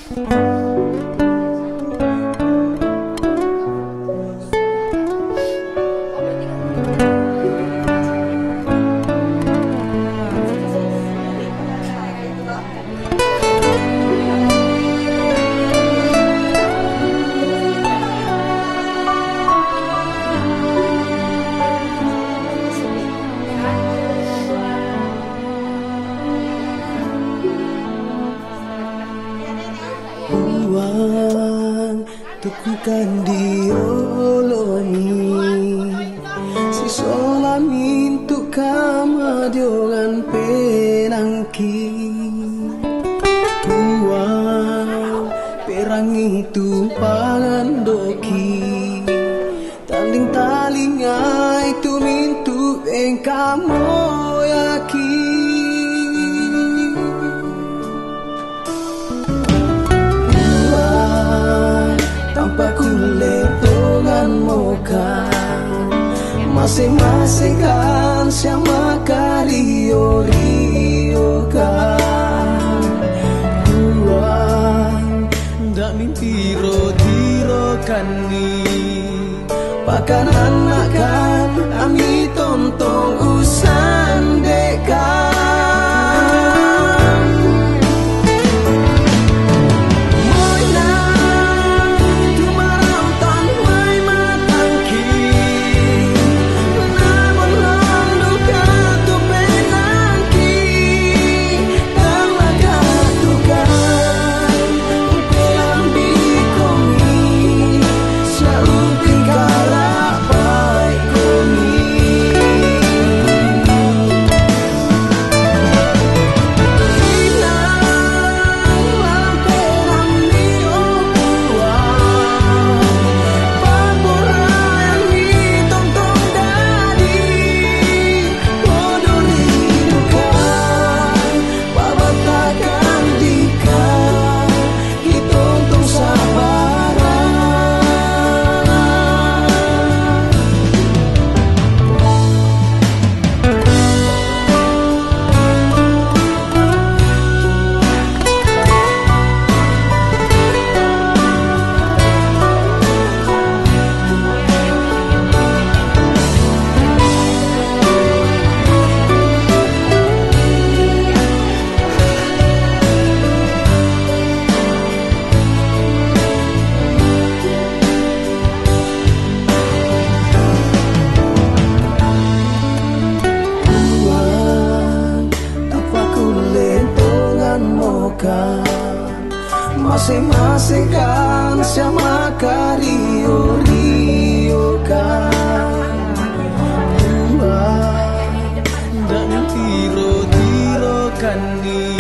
Uang tukukan dioloni si solamin tu kama dioran penangki. Uang perang itu pangandoki tanding talingai tu mintu engkamo yakin. Masing-masing kan sama kario kan Uang ndak mimpi tiro kan ni pakan anak kan ami tontong usan dekan. Masing-masing kan sama kario kan dan tiro kan ni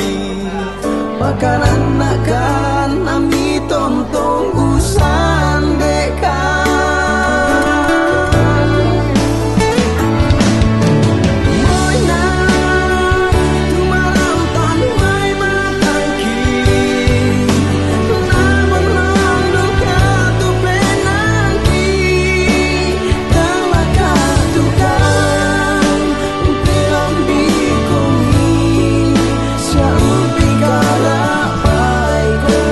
makan anak kan ami tontong usan dekan. Go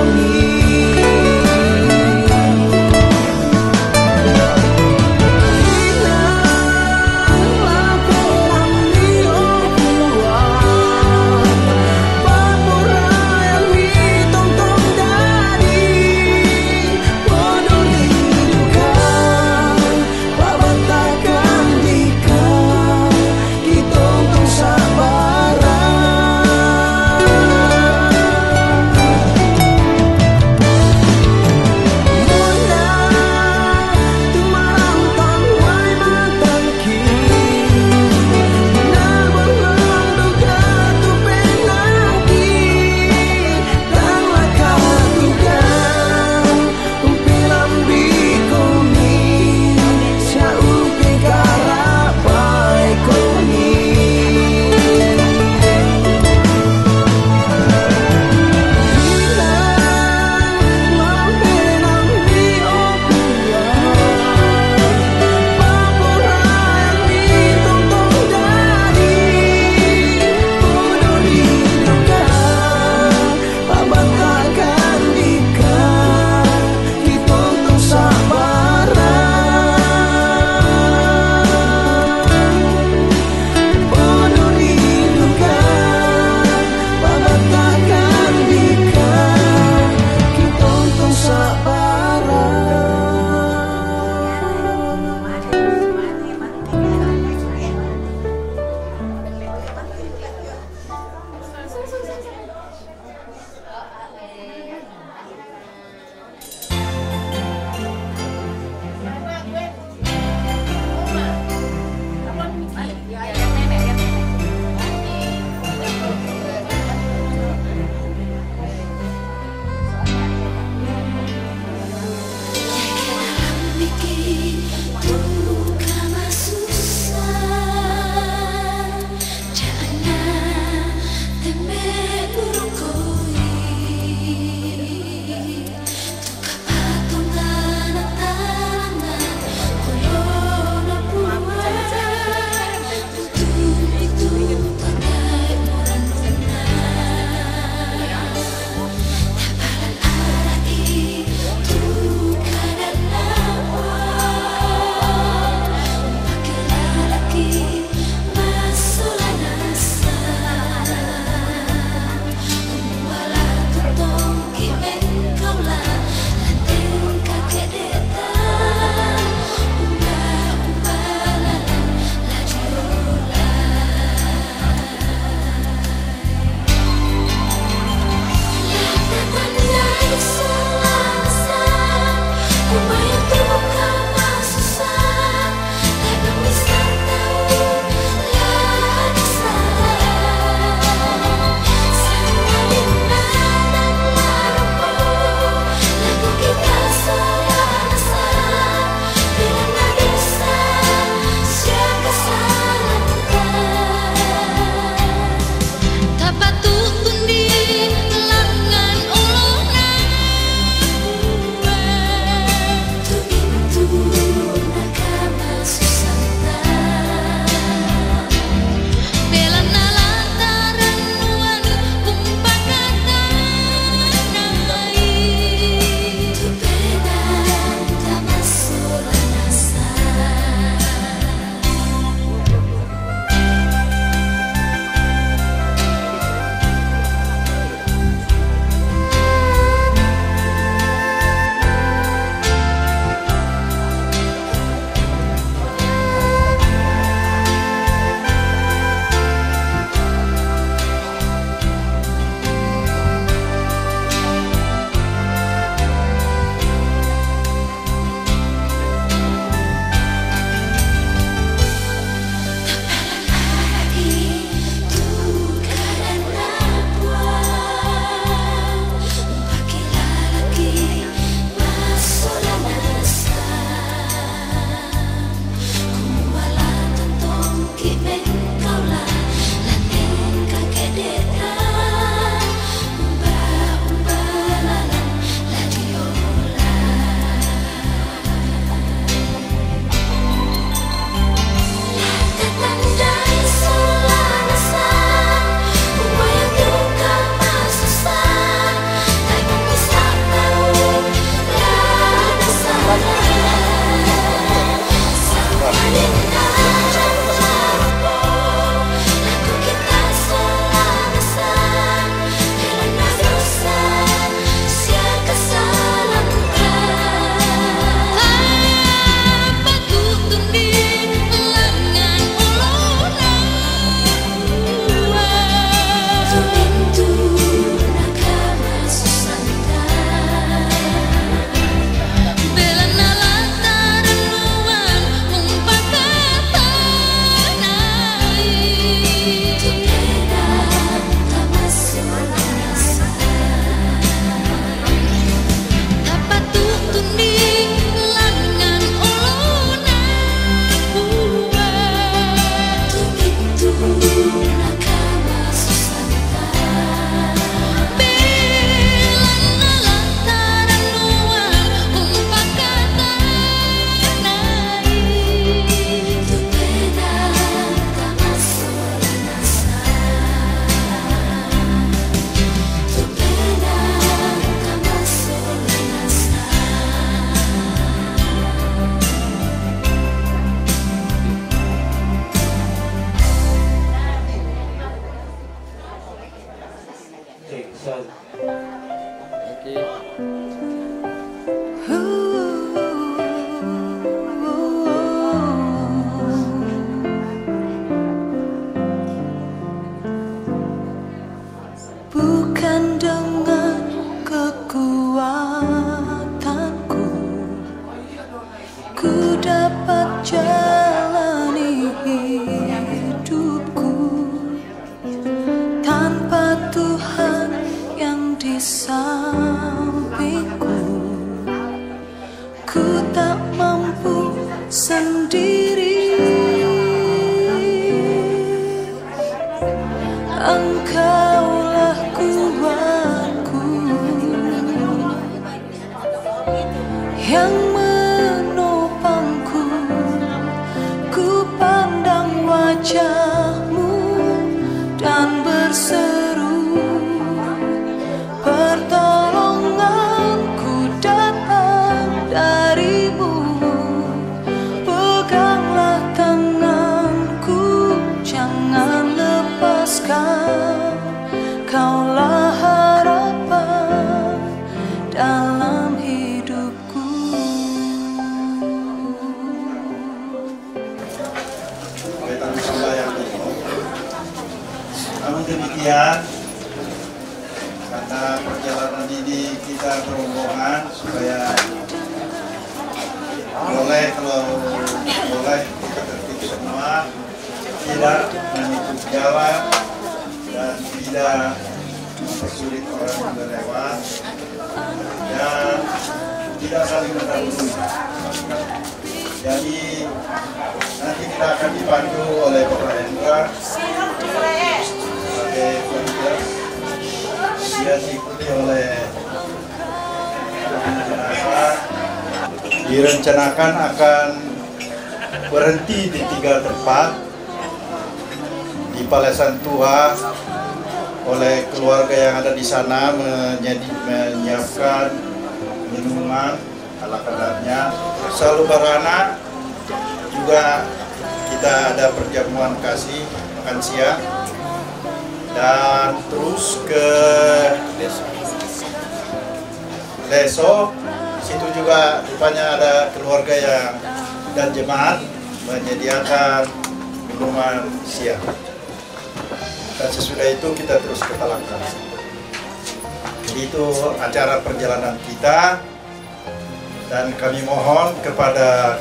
sampingku, ku tak mampu sendiri. Engkaulah kuatku yang menopangku, ku pandang wajahmu dan berseru, pertolonganku datang darimu. Peganglah tanganku, jangan lepaskan, kaulah harapan dalam hidupku. Namun demikian, karena perjalanan ini kita berombongan supaya boleh, kalau boleh kita tertib semua, tidak menutup jalan dan tidak mempersulit orang yang berlewat dan tidak saling mendahului. Jadi nanti kita akan dipandu oleh Bapak Hendra sebagai panitia, dia diikuti oleh jenazah. Direncanakan akan berhenti di 3 tempat di Palesan Tua oleh keluarga yang ada di sana, menyiapkan minuman ala kadarnya. Selalu beranak juga kita ada perjamuan kasih makan siang, dan terus ke Leso. Situ juga rupanya ada keluarga yang dan jemaat menyediakan minuman siang. Dan sesudah itu kita terus ke Palangka. Jadi itu acara perjalanan kita, dan kami mohon kepada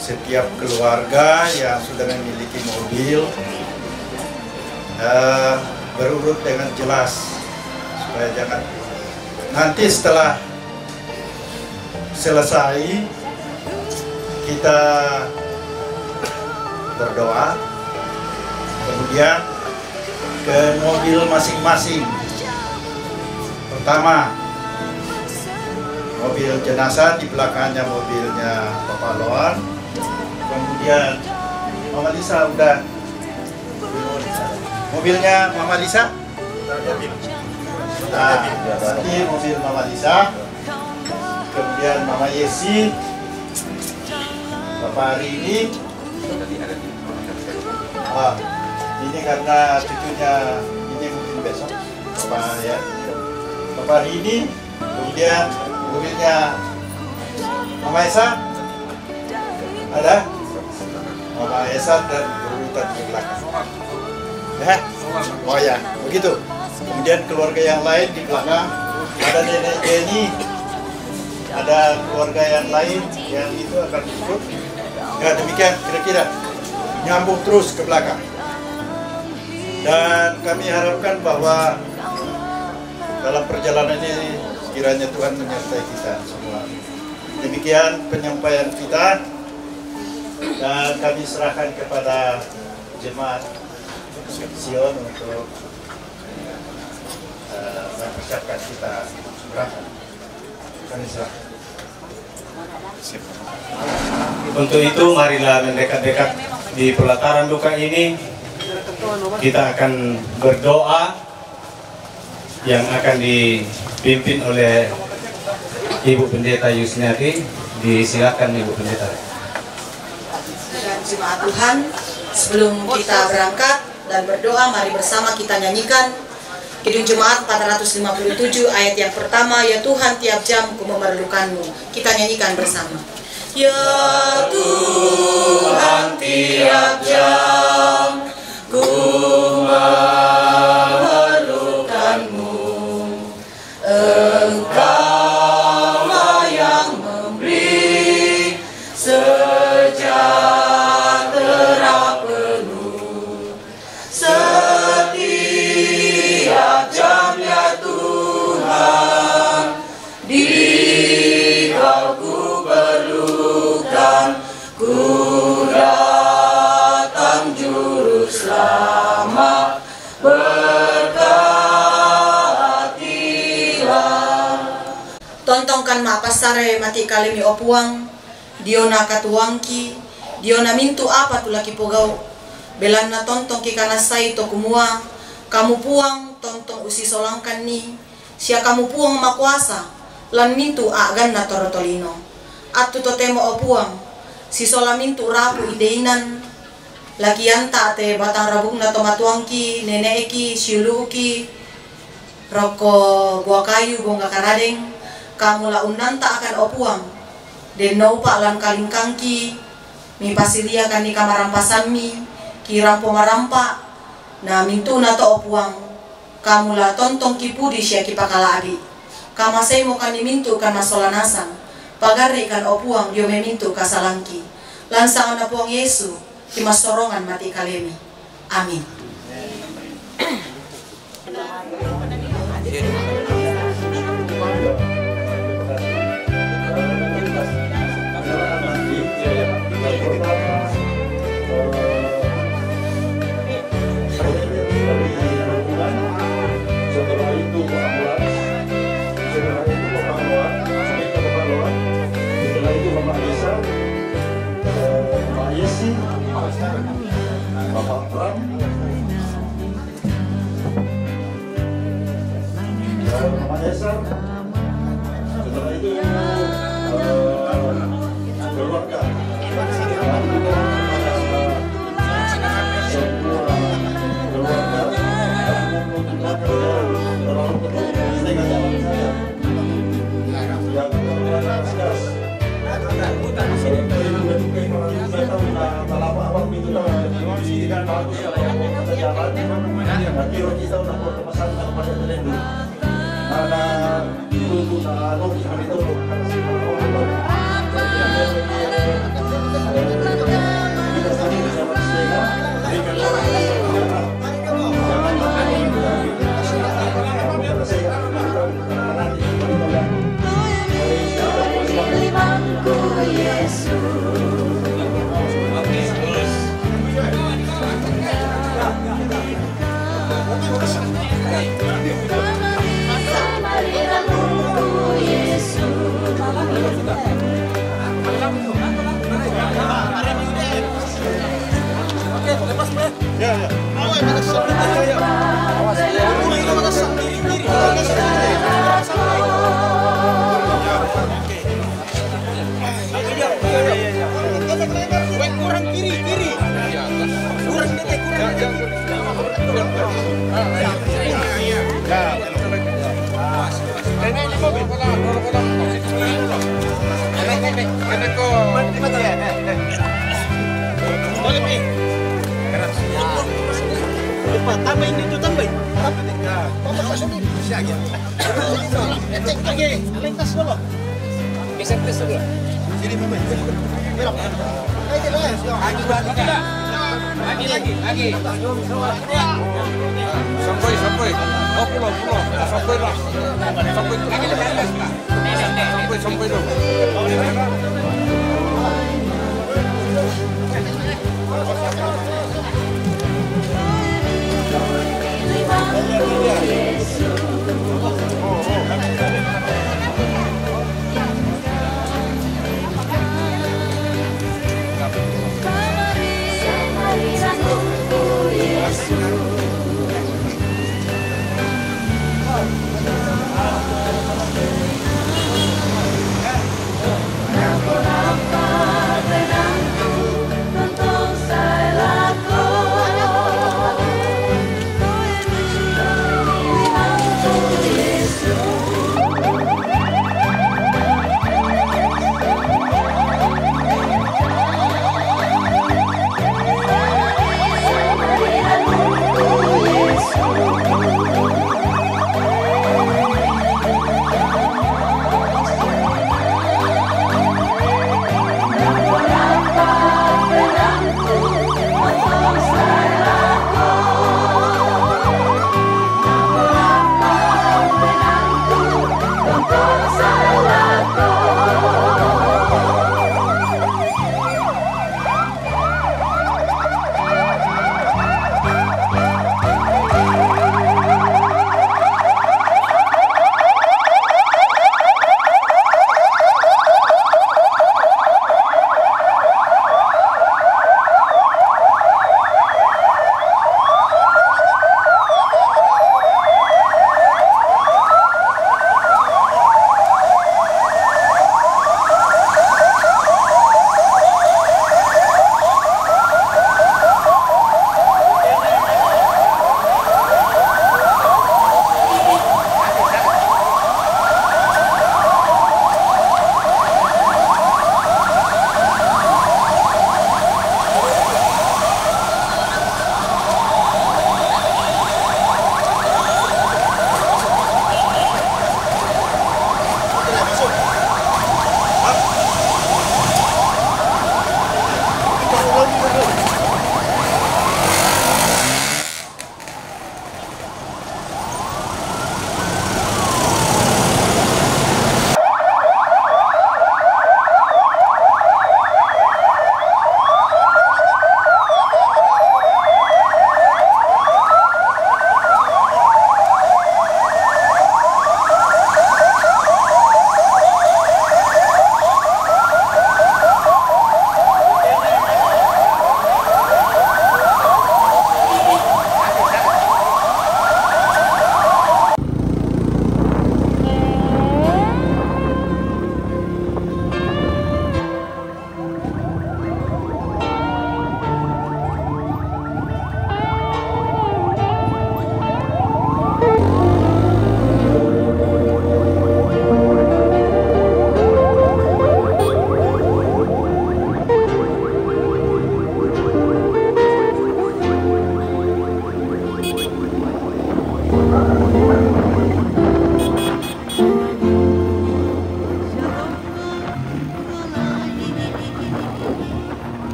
setiap keluarga yang sudah memiliki mobil berurut dengan jelas, supaya jangan nanti setelah selesai kita berdoa, kemudian ke mobil masing-masing. Pertama mobil jenazah, di belakangnya mobilnya Bapak Loan, kemudian Mama Lisa udah mobilnya Mama Lisa. Nah, berarti mobil Mama Lisa, kemudian Mama Yesi, Bapak hari ini. Ini karena cucunya ini mungkin besok, Bapak ya. Bapak hari ini, kemudian mobilnya Mama Esa, ada Mama Esa dan berurutan di belakang. Ya, oh ya, begitu. Kemudian keluarga yang lain di belakang, ada Nenek Jenny, ada keluarga yang lain yang itu akan ikut. Ya, demikian kira-kira nyambung terus ke belakang. Dan kami harapkan bahwa dalam perjalanan ini kiranya Tuhan menyertai kita semua. Demikian penyampaian kita, dan kami serahkan kepada jemaat Sion untuk mempersiapkan kita berangkat. Kami serahkan. Untuk itu marilah mendekat-dekat di pelataran duka ini. Kita akan berdoa yang akan dipimpin oleh Ibu Pendeta Yusniati. Disilakan Ibu Pendeta. Dan jemaat Tuhan, sebelum kita berangkat dan berdoa, mari bersama kita nyanyikan Kidung Jemaat 457 ayat yang pertama, ya Tuhan tiap jam ku memerlukanmu. Kita nyanyikan bersama. Ya Tuhan tiap jam ku memerlukanmu. Engkaulah yang memberi sejahtera penuh. Setiap jam ya Tuhan Tontongkan ma pasare mati kalemi opuang, diona katuangki, diona mintu apa tulaki pogau. Belanna tontong ki kanasai to kumua, kamu puang tontong usi solangkan ni, sia kamu puang makuasa, lan mintu agan na torotolino. Atu totemo opuang, si sola mintu rapu ideinan, laki anta te batang rabung na tomatuangki, neneeki, siuluki, roko buah kayu, bonga karadeng, kamu la unanta akan opuang, den naupa lan kalingkangki, mi pasilia kan ni kamarampasan mi, kirampo marampa, na mintu na to opuang, kamu la tontong kipudi siya kipakalabi, kamasay mo kan ni mintu kan masolanasan, pagari kan opuang dio memintu kasalangki, lansangan na puang Yesu, kimasorongan mati kalemi. Amin. Bapak Pram, Mama Yesar, setelah itu keluarga, Tambahin dito, tambahin. Siya, cek lagi, lintas dulu. Bisa tes dulu. Sini pemain. Belok. Lagi balik. Lagi. Sampai. Oh, pulau. Sampai lah. Sampai dulu.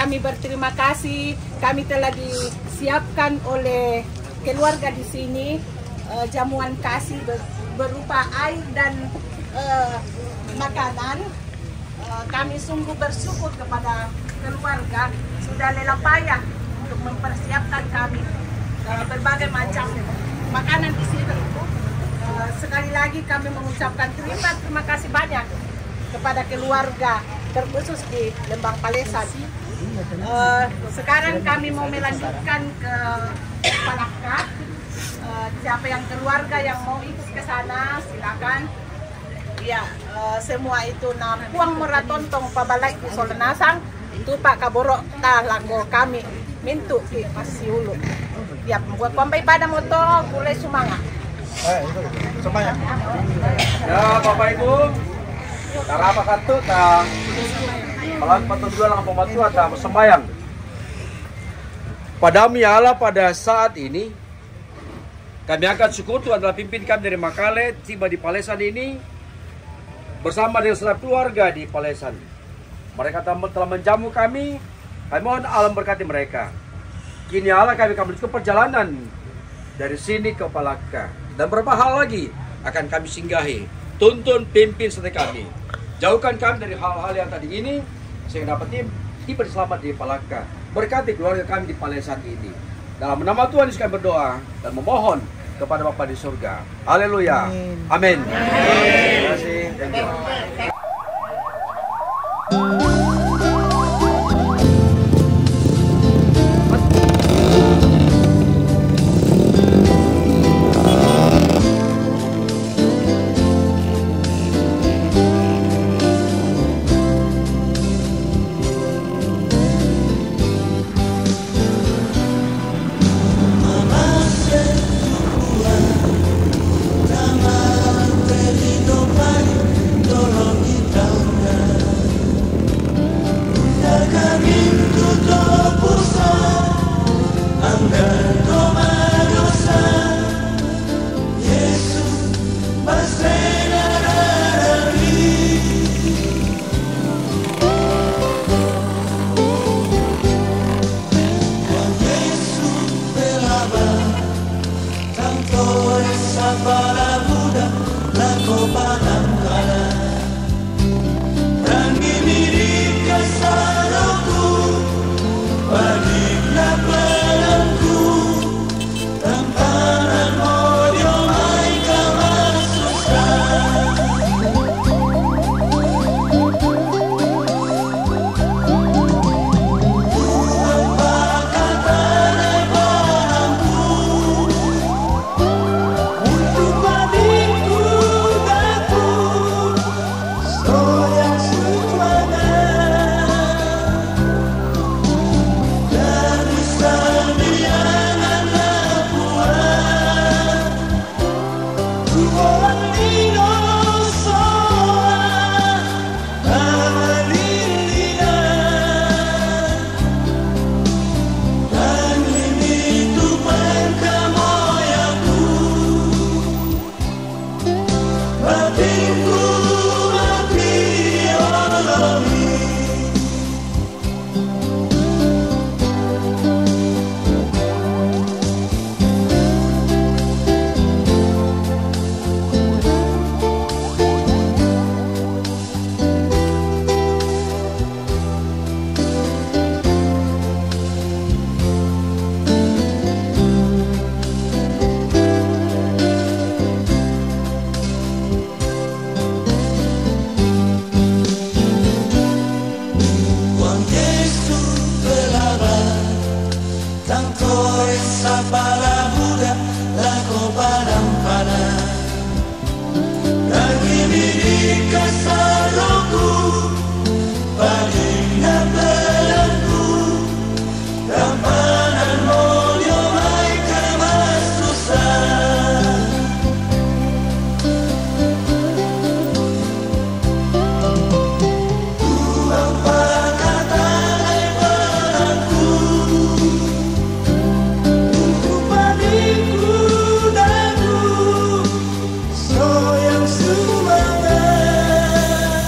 kami berterima kasih. Kami telah disiapkan oleh keluarga di sini jamuan kasih berupa air dan makanan. Kami sungguh bersyukur kepada keluarga sudah lelah payah untuk mempersiapkan kami berbagai macam makanan di sini. Sekali lagi kami mengucapkan terima kasih banyak kepada keluarga terkhusus di Lembang Palesan. Sekarang kami mau melanjutkan ke Palaka. Siapa yang keluarga yang mau ikut ke sana silakan. Ya, semua itu na puang meratontong pabalai di Solenasang itu Pak Kaborok talanggo kami mintu di Pasiulu. Ya, buat pampai pada moto boleh semangat. Semuanya. Ya, Bapak Ibu, tara apa kanto ta malang patudua lang pematuan ta sembayang. Padami Allah pada saat ini kami angkat syukur Tuhan adalah pimpin kami dari Makale tiba di Palesan ini bersama dengan seluruh keluarga di Palesan. Mereka telah menjamu kami. Kami mohon Allah berkati mereka. Kini Allah kami akan melanjutkan perjalanan dari sini ke Palaka. Dan beberapa hal lagi akan kami singgahi. Tuntun, pimpin serta kami. Jauhkan kami dari hal-hal yang tadi ini sehingga dapat tiba selamat di Palaka. Berkati keluarga kami di Palesan ini. Dalam nama Tuhan Yesus kami berdoa dan memohon kepada Bapa di surga. Haleluya. Amin. Terima kasih. Thank you. Yang semangat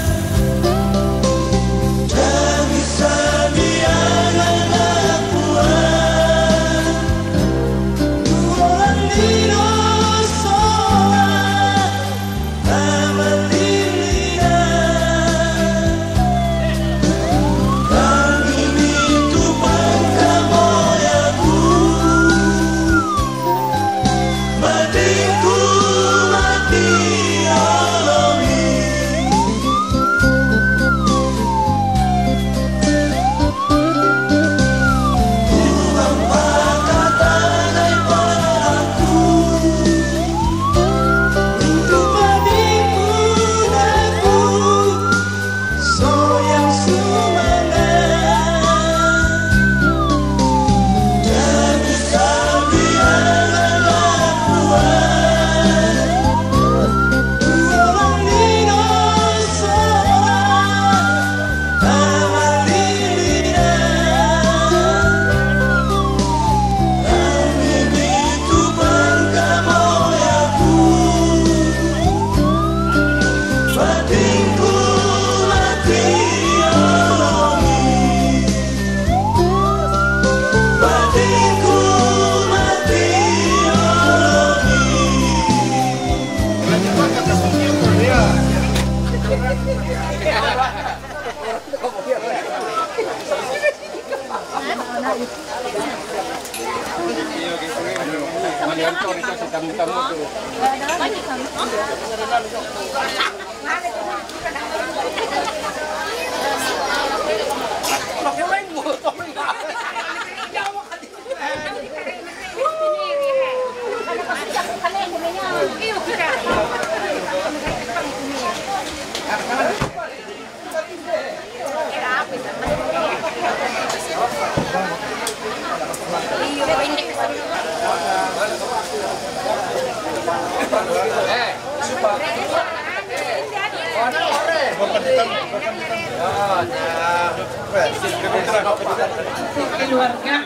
Keluarga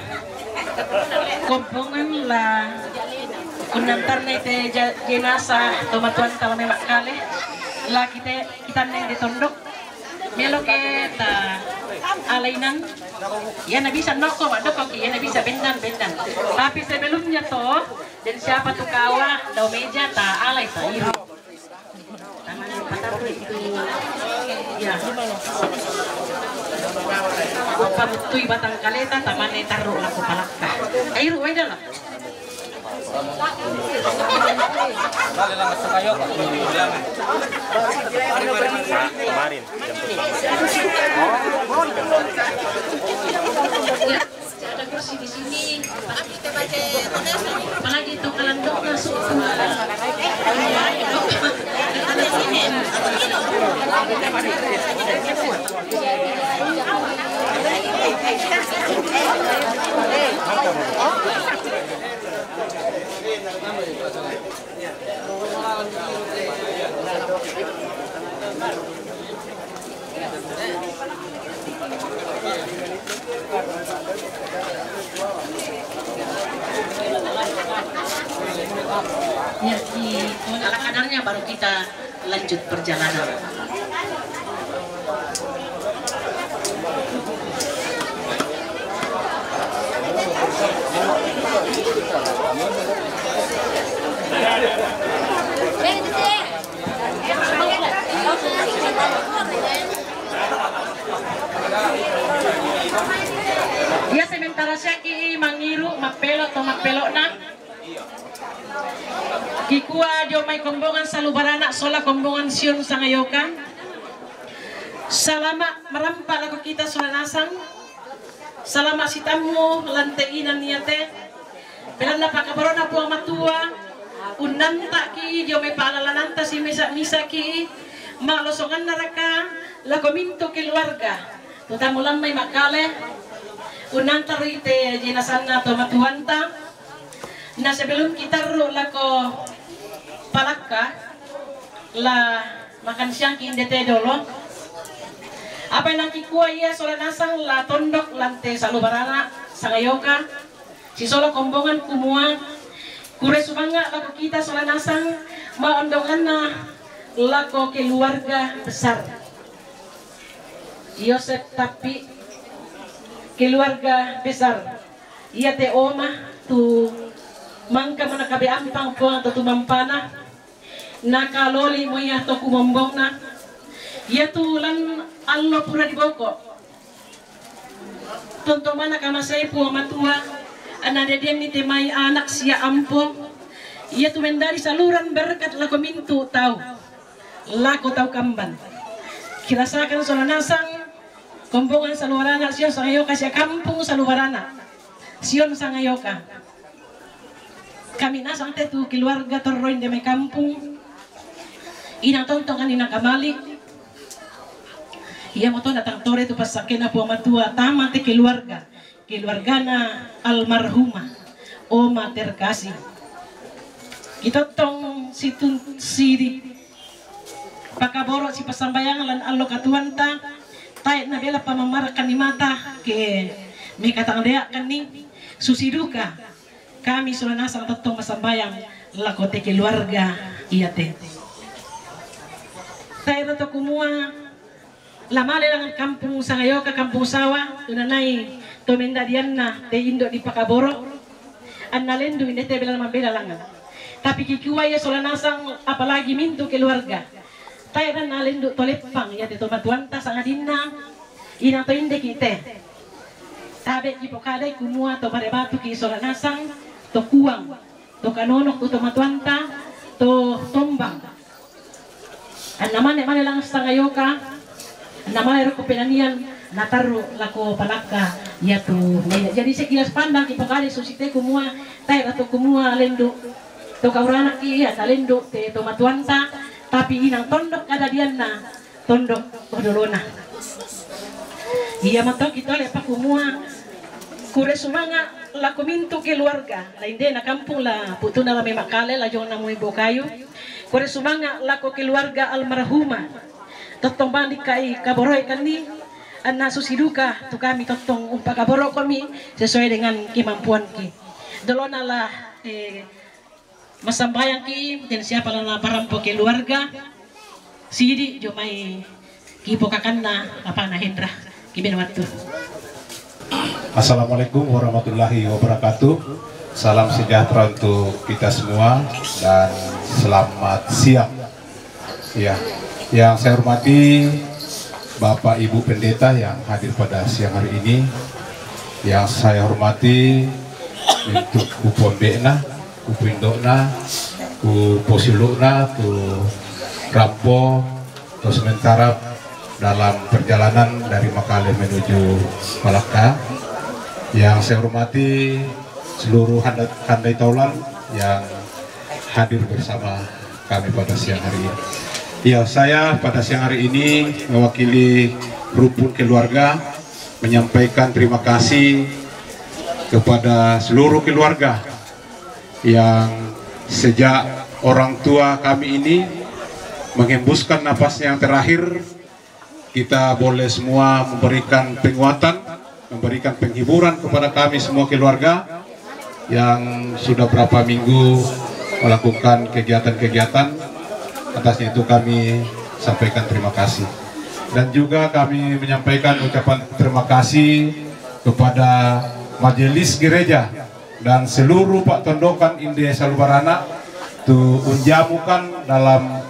kompongan lah kunantar na ite jenazah tomatuan talame makale lah kita na ditondok melo kita alainan ya na bisa noko madoko ya na bisa bendan tapi sebelumnya toh dan siapa tuh kawa daw meja ta alay ta iro taman patapri itu ya pamutui batang kaleta tamane taruh laku palakka airo way dalam kemarin ya ada kursi di sini apalagi itu kelandok masuk ya di ala kadarnya baru kita lanjut perjalanan. Ya sementara siya mangiru mapelo to mapelo na kikuha dio may kombongan sa lubarana sola kombongan siyon sa ngayokan salama marampa ako kita solanasang salama si tamu lanteinan niya te pelan na pakabaro na po ang matua unanta ki dio may paalalananta si misa ki malosongan na raka la kominto keluarga tutamulan may makale unanta rite jinasan na to matuanta na sebelum kita ro lako palakka la makan siang kindete dolo apa yang kikuha iya solanasang la tondok lante salubarana sangayoka si solo kombongan kumua kure sumanga lako kita solanasang maondongan na lako keluarga besar Yosef tapi keluarga besar iya te oma tu mangka mana kabe ampang po atau tumampana nakaloli mo ya to kumombong na ya tulan allo pura di boko tonto mana kama saya po matua anade dia ni temai anak sia ampo ya tu mendari saluran berkat lako mintu tahu lako tahu kamban kirasakan solanasang kombongan salubarana sion sangayoka sia kampung salubarana sion sangayoka kami nasang tetu keluarga terroin de me kampung ina tontongan ina kamali iya mo to natang tore tu pasakena po matua tama te keluargana almarhumah oma terkasih kita tong si pakaboro si pasambayangan lan allo katuanta tay na bela pamamarakan ni mata ke me katang dea kani susiduka kami solanasang totong masambayang lakote keluarga iya te tayo to kumua lamale lang kampung sangayoka kampung sawa tunanay tumenda diyan na te indo di pakaboro annalendo hindi te bela mabela lang tapi kikuha ya solanasang apalagi minto keluarga tayo na nalendo tolepang ya te tomatuanta sangadina ina to inde kite sabe ki pokadai kumua to bare batu ki sola nasang to kuang to kanonok to matuanta to tombang anamane lang sangayoka anamane ko penanian nataru lako palaka ya tu jadi sekilas pandang ki pokadai susite kumua tai atau kumua lendo to kaurana ki ata lendo te to matuanta tapi inang tondok kada dianna tondok odolona iya mato kita lepa kumua kure sumanga la kumintu keluarga la inde na kampung la putuna la memakale la jong na muy bokayo kure sumanga la ko keluarga almarhuma totong bandi kai kaboroy kani anna susiduka tu kami totong umpa kaboro kami sesuai dengan kemampuan ki dolona la masambayang ki dan siapa la parampo keluarga sidi jomai kipo kakanna apa na hendra kibin waktu. Assalamualaikum warahmatullahi wabarakatuh. Salam sejahtera untuk kita semua dan selamat siang. Ya, yang saya hormati Bapak Ibu Pendeta yang hadir pada siang hari ini. Yang saya hormati untuk Kupondekna, Kupindokna, Kuposilukna, Rampo, terus sementara dalam perjalanan dari Makale menuju Palaka. Yang saya hormati seluruh handai taulan yang hadir bersama kami pada siang hari ini. Ya, saya pada siang hari ini mewakili rukun keluarga menyampaikan terima kasih kepada seluruh keluarga yang sejak orang tua kami ini menghembuskan napasnya yang terakhir, kita boleh semua memberikan penguatan, memberikan penghiburan kepada kami semua keluarga yang sudah berapa minggu melakukan kegiatan-kegiatan. Atasnya itu kami sampaikan terima kasih. Dan juga kami menyampaikan ucapan terima kasih kepada majelis gereja dan seluruh Pak Tondokan Inde Salubarana tu unjamukan dalam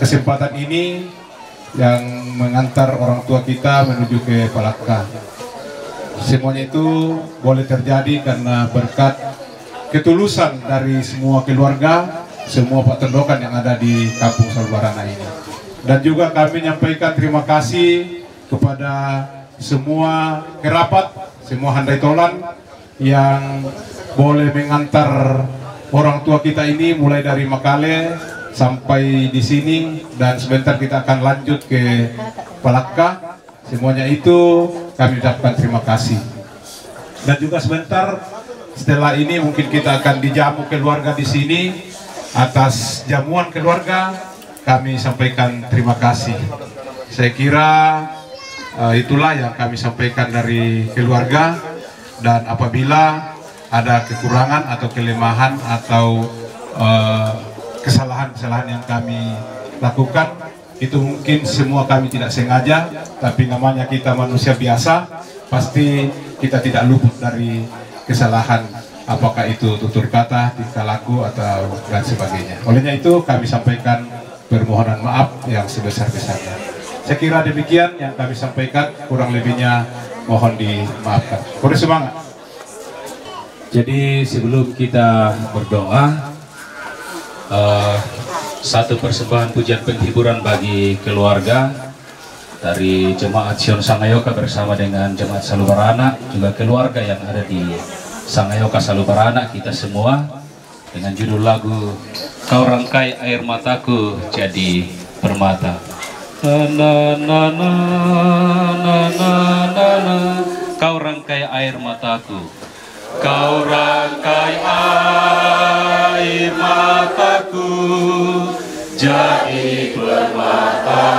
kesempatan ini yang mengantar orang tua kita menuju ke Palaka. Semuanya itu boleh terjadi karena berkat ketulusan dari semua keluarga, semua Pak Tondokan yang ada di Kampung Salubarana ini. Dan juga kami menyampaikan terima kasih kepada semua kerabat, semua handai tolan yang boleh mengantar orang tua kita ini mulai dari Makale sampai di sini, dan sebentar kita akan lanjut ke Palaka. Semuanya itu kami ucapkan terima kasih. Dan juga sebentar setelah ini mungkin kita akan dijamu keluarga di sini. Atas jamuan keluarga kami sampaikan terima kasih. Saya kira itulah yang kami sampaikan dari keluarga, dan apabila ada kekurangan atau kelemahan atau kesalahan-kesalahan yang kami lakukan, itu mungkin semua kami tidak sengaja, tapi namanya kita manusia biasa, pasti kita tidak luput dari kesalahan, apakah itu tutur kata, tingkah laku, atau dan sebagainya. Olehnya itu kami sampaikan permohonan maaf yang sebesar-besarnya. Saya kira demikian yang kami sampaikan, kurang lebihnya mohon dimaafkan. Boleh semangat. Jadi sebelum kita berdoa, satu persembahan pujian penghiburan bagi keluarga dari Jemaat Sion Sangayoka bersama dengan Jemaat Salubarana, juga keluarga yang ada di Sangayoka Salubarana, kita semua, dengan judul lagu Kau Rangkai Air Mataku Jadi Permata. Na na na na na na na. Kau rangkai air mataku, kau rangkai air mataku jadi permata.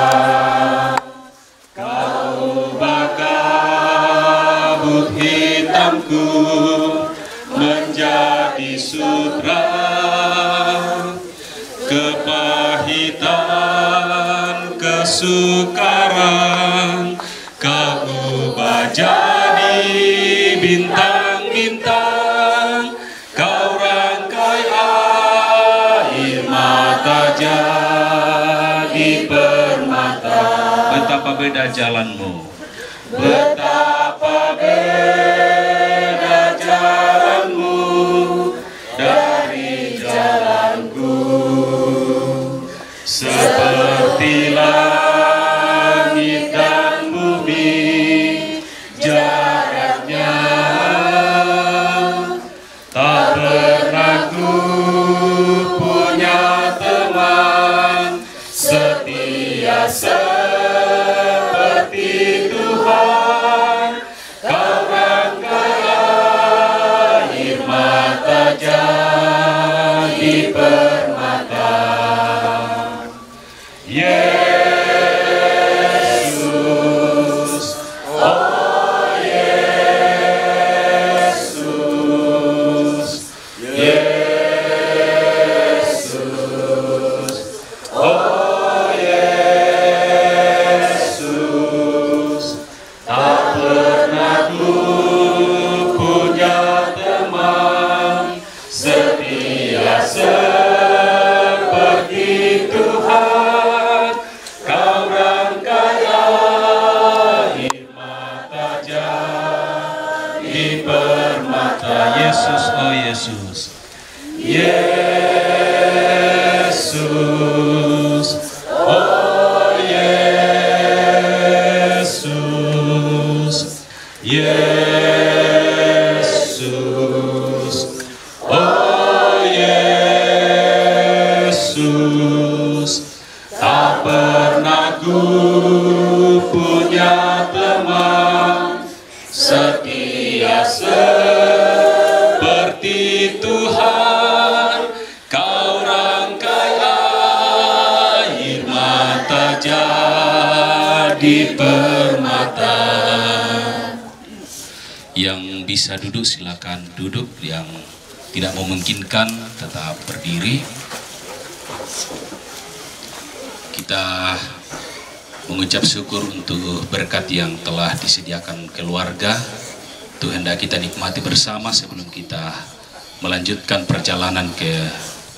Kau bakabut hitamku menjadi sutra, kepahitan kesukaran kau ubah jadi bintang-bintang. Kau rangkai air mata jadi permata. Betapa beda jalanmu, betapa berbeda jalanmu dari jalanku, seperti langit dan bumi jaraknya, tak pernah ku punya teman setia seperti Tuhan. Kau rangkai air mata jadi permata. Yesus, oh Yesus, Yesus, oh Yesus, tak pernah ku punya teman setia seperti Tuhan. Kau rangkai air mata jadi permata. Yesus, oh Yesus, Yesus, oh Yesus, Yesus, oh Yesus, tak pernah ku punya teman setia seperti Tuhan. Kau rangkai air mata jadi permata. Yang bisa duduk silakan duduk, yang tidak memungkinkan tetap berdiri. Kita mengucap syukur untuk berkat yang telah disediakan keluarga. Itu hendak kita nikmati bersama sebelum kita melanjutkan perjalanan ke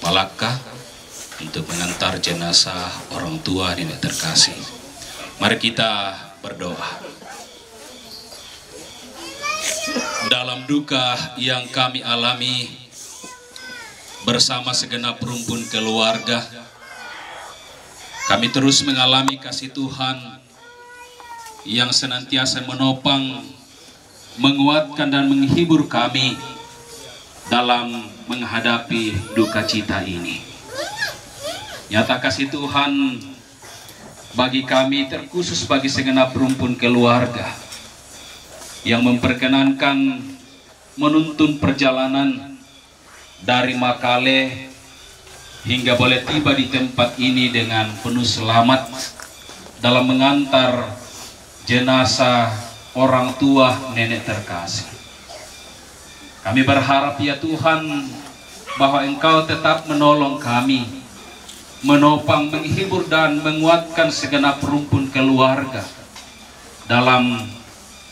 Malaka untuk mengantar jenazah orang tua nenek terkasih. Mari kita berdoa. Dalam duka yang kami alami bersama segenap rumpun keluarga, kami terus mengalami kasih Tuhan yang senantiasa menopang, menguatkan dan menghibur kami dalam menghadapi duka cita ini. Nyata kasih Tuhan bagi kami, terkhusus bagi segenap rumpun keluarga yang memperkenankan menuntun perjalanan dari Makale hingga boleh tiba di tempat ini dengan penuh selamat dalam mengantar jenazah orang tua nenek terkasih. Kami berharap ya Tuhan bahwa Engkau tetap menolong kami, menopang, menghibur dan menguatkan segenap rumpun keluarga dalam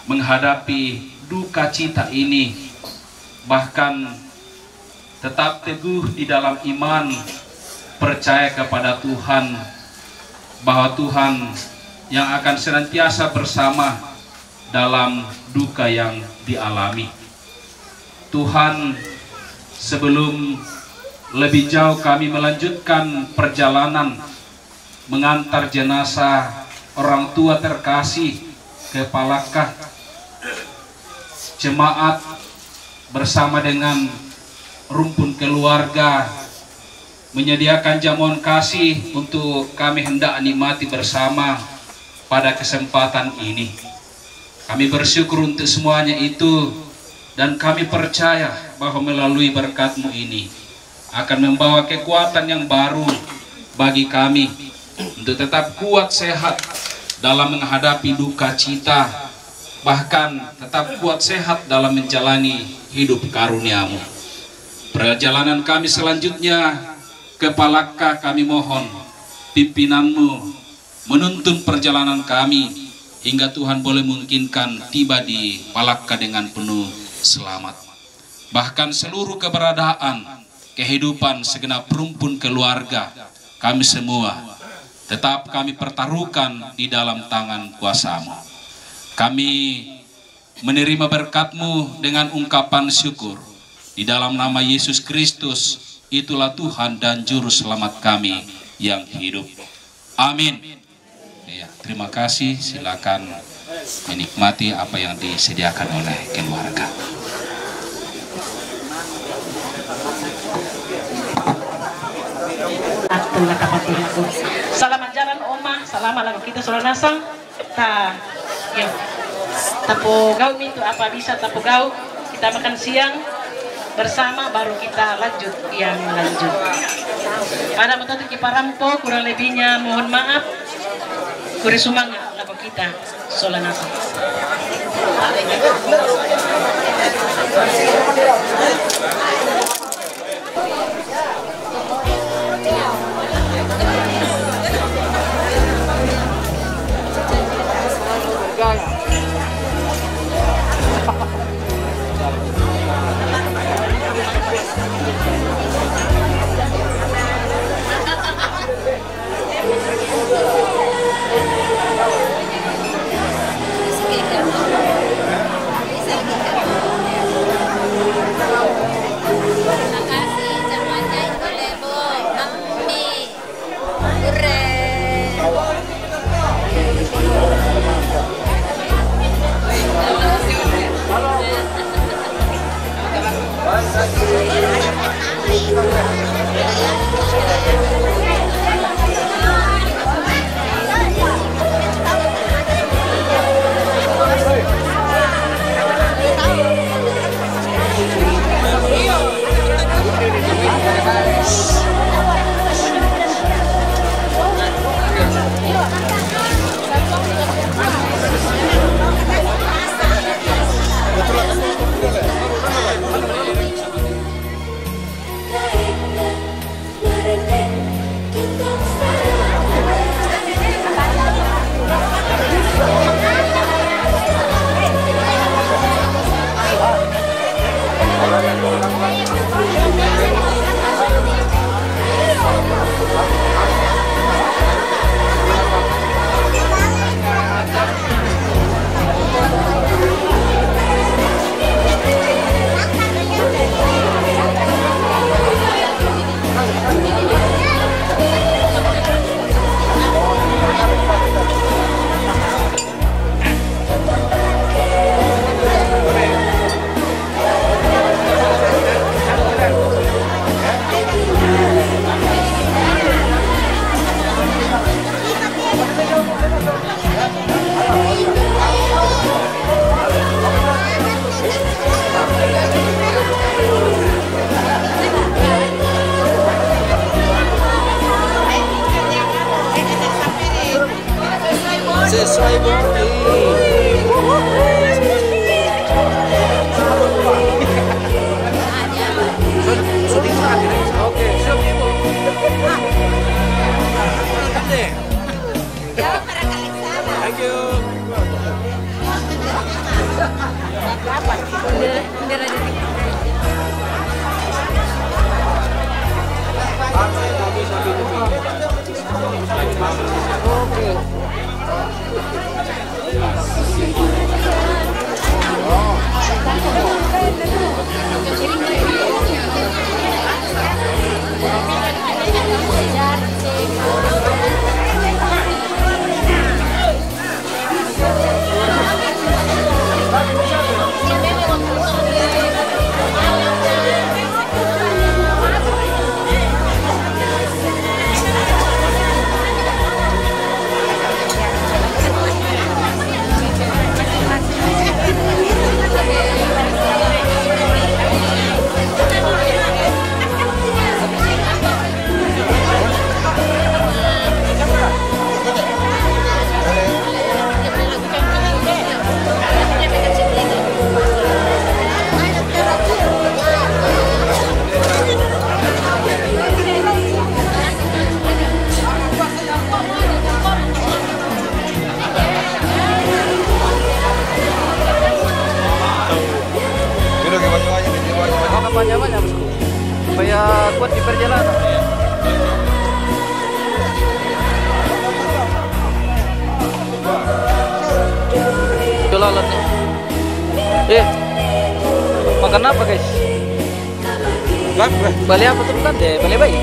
menghadapi duka cita ini, bahkan tetap teguh di dalam iman, percaya kepada Tuhan bahwa Tuhan yang akan senantiasa bersama dalam duka yang dialami. Tuhan, sebelum lebih jauh kami melanjutkan perjalanan mengantar jenazah orang tua terkasih ke Palaka, jemaat bersama dengan rumpun keluarga menyediakan jamuan kasih untuk kami hendak nikmati bersama pada kesempatan ini. Kami bersyukur untuk semuanya itu, dan kami percaya bahwa melalui berkat-Mu ini akan membawa kekuatan yang baru bagi kami untuk tetap kuat sehat dalam menghadapi duka cita, bahkan tetap kuat sehat dalam menjalani hidup karunia-Mu. Perjalanan kami selanjutnya ke Palaka, kami mohon pimpinan-Mu menuntun perjalanan kami hingga Tuhan boleh memungkinkan tiba di Palaka dengan penuh selamat. Bahkan seluruh keberadaan, kehidupan segenap rumpun keluarga kami semua tetap kami pertaruhkan di dalam tangan kuasa-Mu. Kami menerima berkat-Mu dengan ungkapan syukur. Di dalam nama Yesus Kristus, itulah Tuhan dan Juru Selamat kami yang hidup. Amin. Ya, terima kasih. Silakan menikmati apa yang disediakan oleh keluarga. Selamat jalan Oma, selamat lagu kita sudah nasang. Tapo gau itu apa bisa tapo gau, kita makan siang bersama baru kita lanjut yang lanjut. Pada mentatu kiparampo kurang lebihnya mohon maaf. Kuri semangat lagu kita solan nasang. Banyak-banyak supaya kuat di perjalanan. Jualan nih. Makan apa guys? Balik apa tuh kan deh? Balik bayi.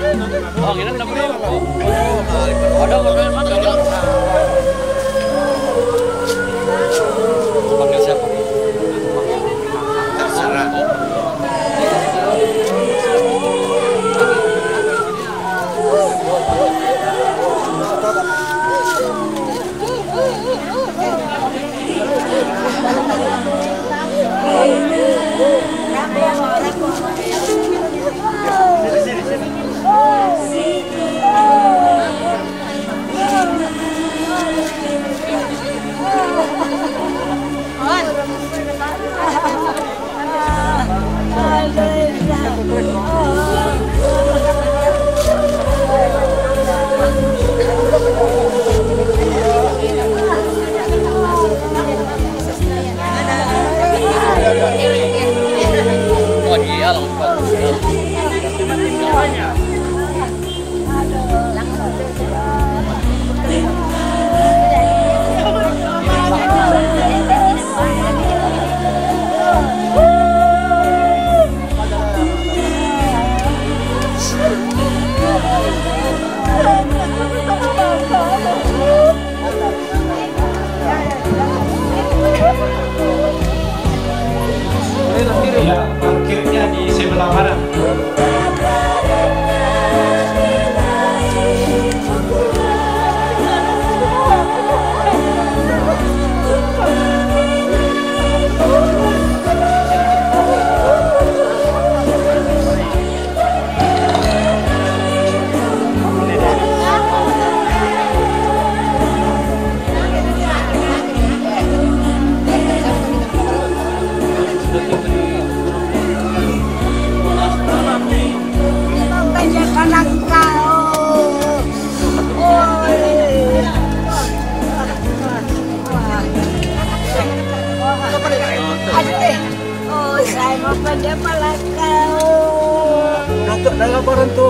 Oh, ini udah beli. Ada orderan mana? Panggil siapa? Terserah. Oh iya, Ya, parkirnya di sebelah mana? Saya mau pada Malakau. Datuk dalam barang tu.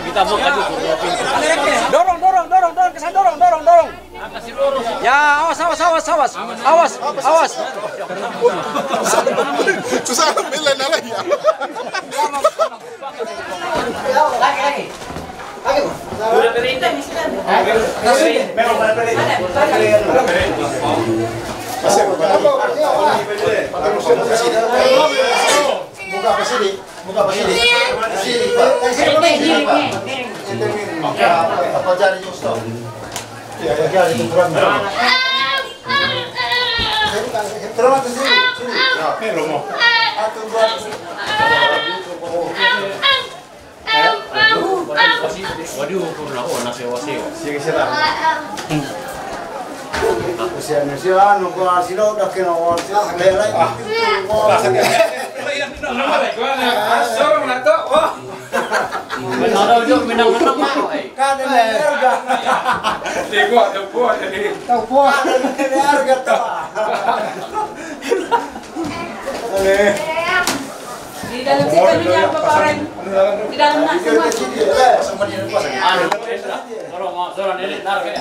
kita buka dulu. Dorong kesan dorong. Ya, awas. Susah ambilin lagi ya. Lagi. Udah perintah Buka apa sini? Apa jadi Justo? Ya, jadi kurang. Terus ke sini. Waduh, kurang nasi wasio. Siapa? Aku siapa anu gua silo udah kena wasio lele. Menang mah. Kan harga. Tahu puas ada harga tuh. Di dalam situ punya apa orang? Di dalam nak semua. Dorong ini taruh ya.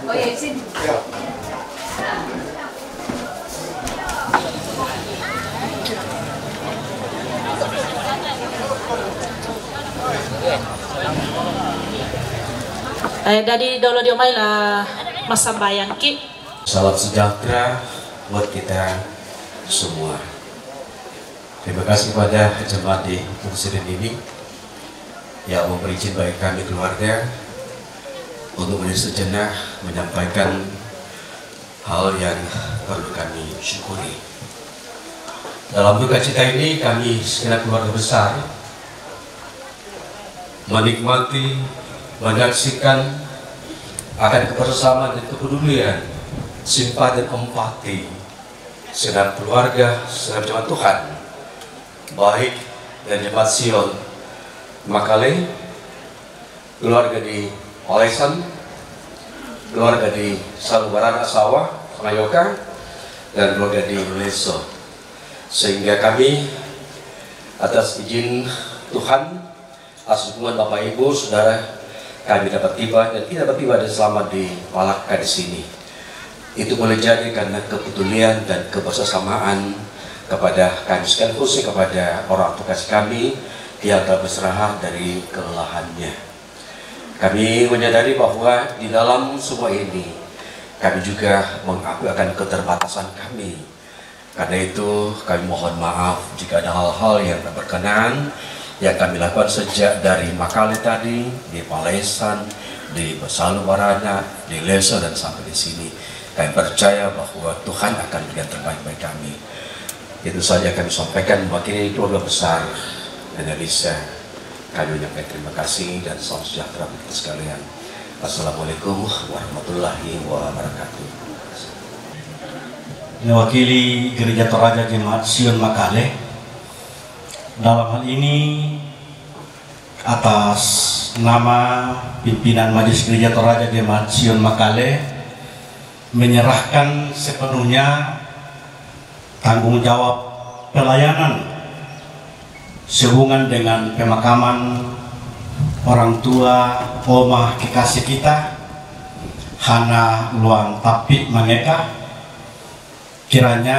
Oh ya sini. Dari dolo diomai lah masa bayang ki. Salam sejahtera buat kita semua. Terima kasih pada jemaat di Muslim ini yang memberi izin bagi kami keluarga untuk sejenak menyampaikan hal yang perlu kami syukuri. Dalam duka cita ini kami segenap keluarga besar menikmati, menyaksikan akan kebersamaan dan kepedulian, simpati dan empati segenap keluarga, segenap jemaat Tuhan, baik dari jemaat Sion Makale, keluarga di Olesan, keluarga di Salubarana Sawah, Sangayoka, dan keluarga di Leso. Sehingga kami atas izin Tuhan, atas dukungan Bapak Ibu, Saudara, kami dapat tiba dan tidak dapat tiba dan selamat di Malaka di sini. Itu boleh jadi karena kepedulian dan kebersamaan kepada kami sekalian, khusus kepada orang tua kami yang telah berserah dari kelelahannya. Kami menyadari bahwa di dalam semua ini kami juga mengakui akan keterbatasan kami. Karena itu kami mohon maaf jika ada hal-hal yang tak berkenan yang kami lakukan sejak dari Makale tadi, di Palesan, di Salubarana, di Leso dan sampai di sini. Kami percaya bahwa Tuhan akan berikan terbaik bagi kami. Itu saja kami sampaikan mewakili keluarga besar Indonesia. Kami menyampaikan terima kasih dan salam sejahtera bagi kita sekalian. Assalamualaikum warahmatullahi wabarakatuh. Mewakili Gereja Toraja Jemaat Sion Makale, dalam hal ini atas nama pimpinan Majelis Gereja Toraja Jemaat Sion Makale menyerahkan sepenuhnya tanggung jawab pelayanan sehubungan dengan pemakaman orang tua Oma kekasih kita Hana Luang Tapik Mangeka. Kiranya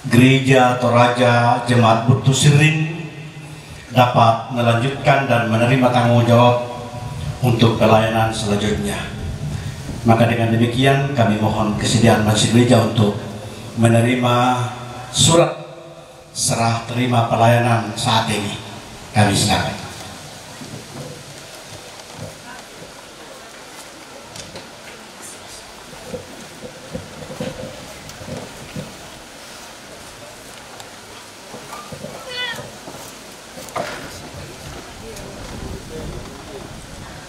Gereja Toraja Jemaat Butusirin dapat melanjutkan dan menerima tanggung jawab untuk pelayanan selanjutnya. Maka dengan demikian kami mohon kesediaan Majelis Gereja untuk menerima surat serah terima pelayanan saat ini. Kami silakan.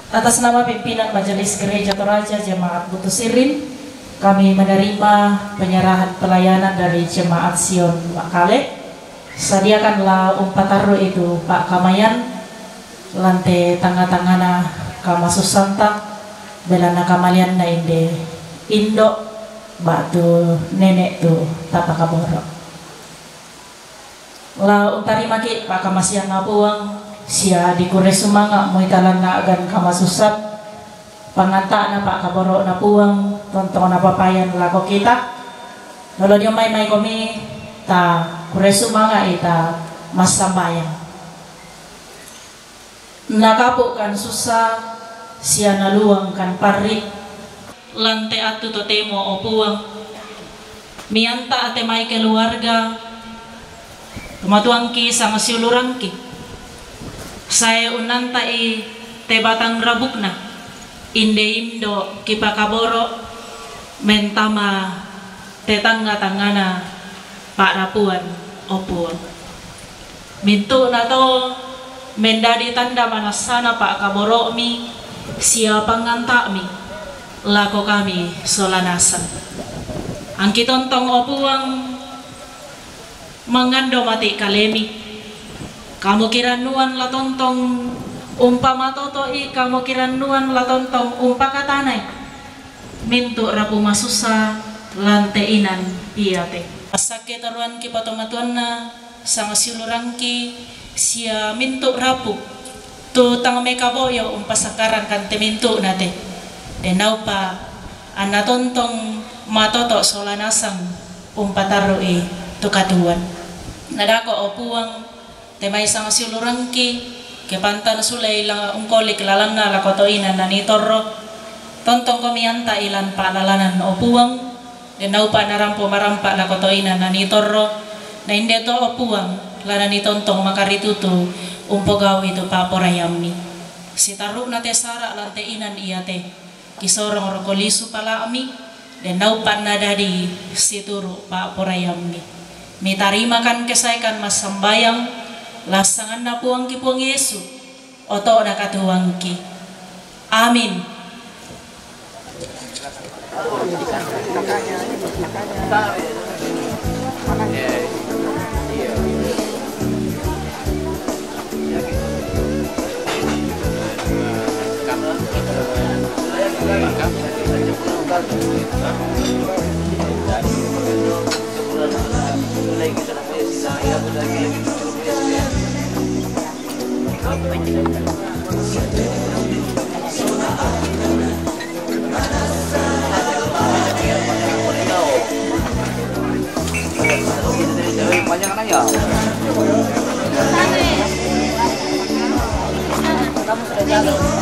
Atas nama pimpinan Majelis Gereja Toraja Jemaat Butusirin, kami menerima penyerahan pelayanan dari Jemaat Sion Makale. Sadiakanlah umpataru itu Pak Kamayan, lantai tangga-tangana Kama Susanta, belana kamalian na inde Indo, batu nenek tu tapa kaboro. La untari maki pakamasian ngapuang sia dikure sumanga mo italan na agan kamasusap panganta na pak kaboro na puang tontong na papayan lako kita lolo dio may komi ta kure sumanga ita masambayang nakapo kan susah sia naluang kan pari lante atu to temo opuang mianta ate may keluarga tumatuangki sa masiulurangki saya unantai te batang rabukna inde indo kipakaboro mentama te tangga-tanggana pak rapuan opuang mintu na to mendadi tanda manasana pak kaboro mi siapa nganta mi lako kami solanasan angki tontong opuang mengando mati kalemi kamu kiranuan la tontong umpama totoi kamu kiranuan la tontong umpakatanay mintu rapu masusa lanteinan iyate sakit taruan ki patomatuan na sang silurangki sia mintu rapu tu tang mekaboyo umpasakaran kan te mintu nate denau pa ana tontong matoto solanasang umpataroi tu katuan nadako opuang temay sang silurangki kepantan sulay lang ungkolik lalam na lakotoinan na nitorro tontong komianta ilan palalanan opuang denau pa narampo marampa lakotoinan na nitorro na hindi to opuang lana ni tontong makarituto umpogawi to paporayami si taru na te sara lanteinan iyate kisorong rokolisu pala ami denau pa na dari si turu paporayami mitarima kan kesaikan mas sambayang lasangan na puangki puang Yesu oto na katuangki amin banyak anak ya. Kamu sudah jalan.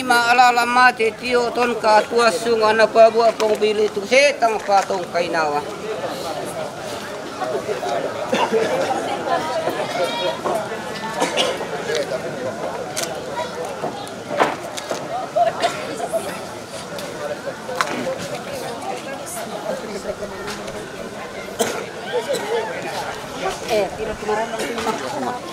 ni maalala mati tio ton ka tua sunga na pabu apong bili tu setang patong kainawa. Tidak kemarin